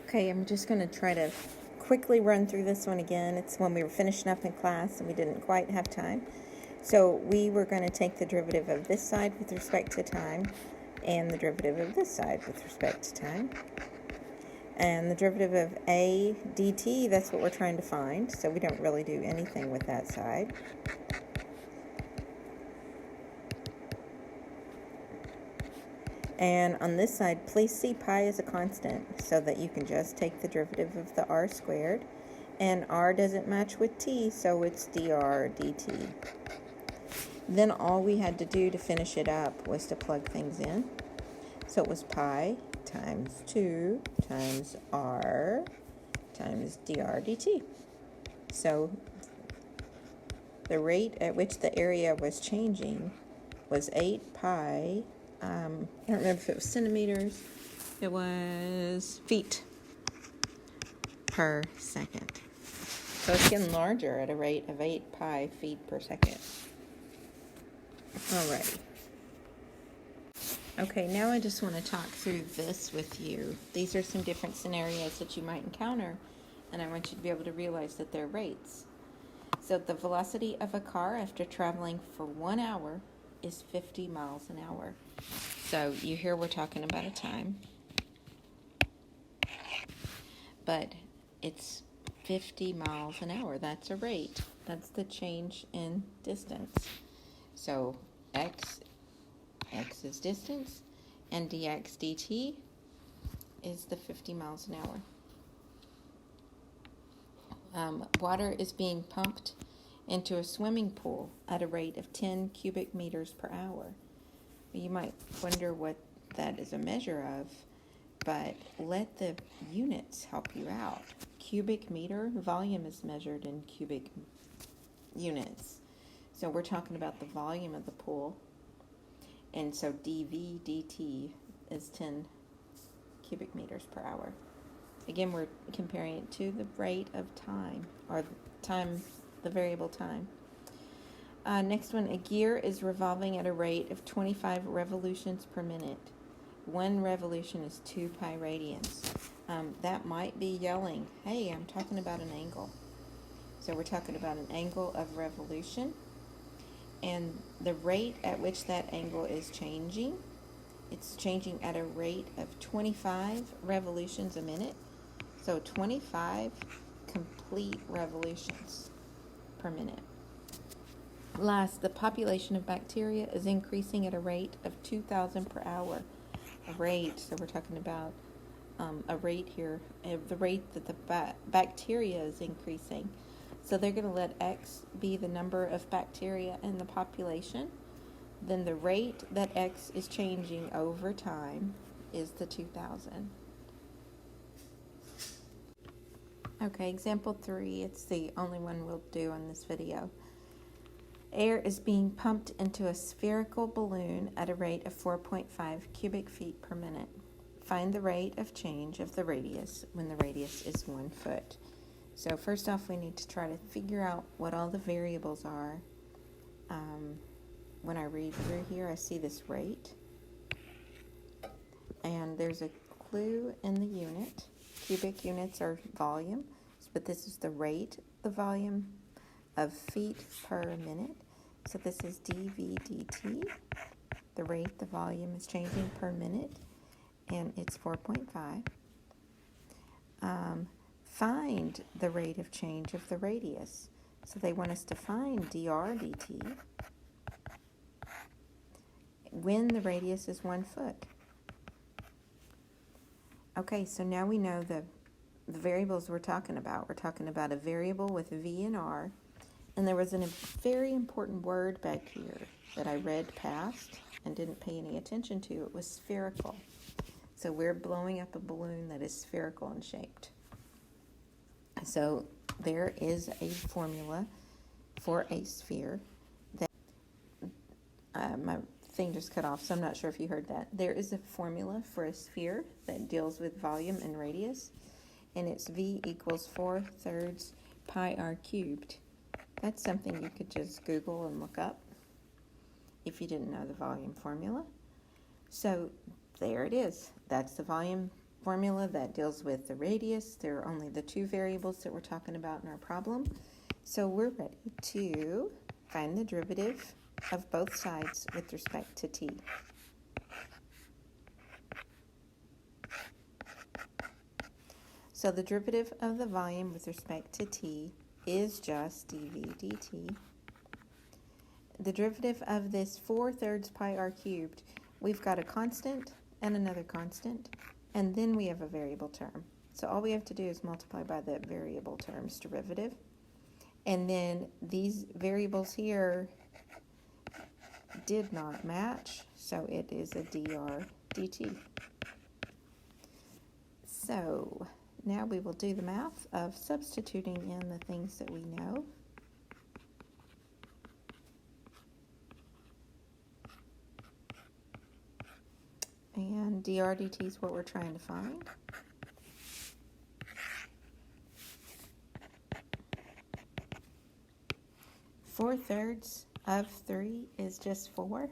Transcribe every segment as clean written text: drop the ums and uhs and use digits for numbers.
Okay, I'm just going to try to quickly run through this one again. It's when we were finishing up in class and we didn't quite have time. So we were going to take the derivative of this side with respect to time and the derivative of this side with respect to time. And the derivative of a dt, that's what we're trying to find, so we don't really do anything with that side. And on this side, please see pi as a constant so that you can just take the derivative of the r squared. And r doesn't match with t, so it's dr dt. Then all we had to do to finish it up was to plug things in. So it was pi times 2 times r times dr dt. So the rate at which the area was changing was 8 pi, I don't remember if it was centimeters, it was feet per second. So it's getting larger at a rate of 8 pi feet per second. Alrighty. Okay, now I just want to talk through this with you. These are some different scenarios that you might encounter, and I want you to be able to realize that they're rates. So the velocity of a car after traveling for 1 hour is 50 miles an hour. So you hear we're talking about a time, but it's 50 miles an hour. That's a rate. That's the change in distance. So x is distance, and dx dt is the 50 miles an hour. Water is being pumped into a swimming pool at a rate of 10 cubic meters per hour. You might wonder what that is a measure of, but let the units help you out. Cubic meter, volume is measured in cubic units. So we're talking about the volume of the pool. And so dV dt is 10 cubic meters per hour. Again, we're comparing it to the rate of time, or time, the variable time. Next one, a gear is revolving at a rate of 25 revolutions per minute. 1 revolution is 2 pi radians. That might be yelling, hey, I'm talking about an angle. So we're talking about an angle of revolution. And the rate at which that angle is changing, it's changing at a rate of 25 revolutions a minute. So 25 complete revolutions per minute. Last, the population of bacteria is increasing at a rate of 2,000 per hour. A rate, so we're talking about a rate here, the rate that the bacteria is increasing. So they're going to let x be the number of bacteria in the population. Then the rate that x is changing over time is the 2,000. Okay, example 3, it's the only one we'll do on this video. Air is being pumped into a spherical balloon at a rate of 4.5 cubic feet per minute. Find the rate of change of the radius when the radius is 1 foot. So first off, we need to try to figure out what all the variables are. When I read through here, I see this rate. And there's a clue in the unit. Cubic units are volume, but this is the rate, the volume of feet per minute. So this is dV dt. The rate, the volume is changing per minute, and it's 4.5. Find the rate of change of the radius. So they want us to find dr dt when the radius is 1 foot. Okay, so now we know the variables we're talking about. We're talking about a variable with v and r, and there was a very important word back here that I read past and didn't pay any attention to. It was spherical. So we're blowing up a balloon that is spherical and shaped. So there is a formula for a sphere that, my thing just cut off, so I'm not sure if you heard that. There is a formula for a sphere that deals with volume and radius, and it's v equals 4/3 pi r cubed. That's something you could just Google and look up if you didn't know the volume formula. So there it is. That's the volume formula that deals with the radius. There are only the two variables that we're talking about in our problem. So we're ready to find the derivative of both sides with respect to t. So the derivative of the volume with respect to t is just dv dt. The derivative of this 4/3 pi r cubed, we've got a constant and another constant, and then we have a variable term. So all we have to do is multiply by that variable term's derivative. And then these variables here did not match, so it is a dr dt. So now we will do the math of substituting in the things that we know. And dr dt is what we're trying to find. Four-thirds of 3 is just 4,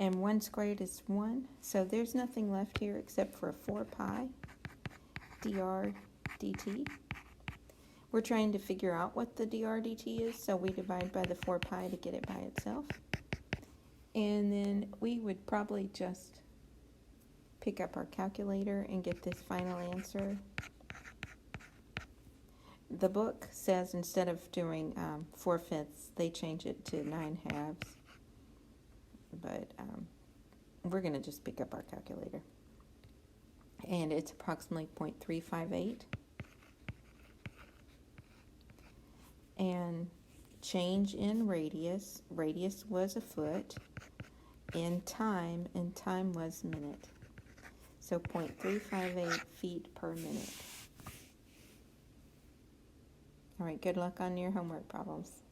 and 1 squared is 1, so there's nothing left here except for 4 pi dr dt. We're trying to figure out what the dr dt is, so we divide by the 4 pi to get it by itself. And then we would probably just pick up our calculator and get this final answer. The book says instead of doing 4/5, they change it to 9/2. But we're going to just pick up our calculator. And it's approximately 0.358. And change in radius. Radius was a foot. In time, and time was minute. So 0.358 feet per minute. All right, good luck on your homework problems.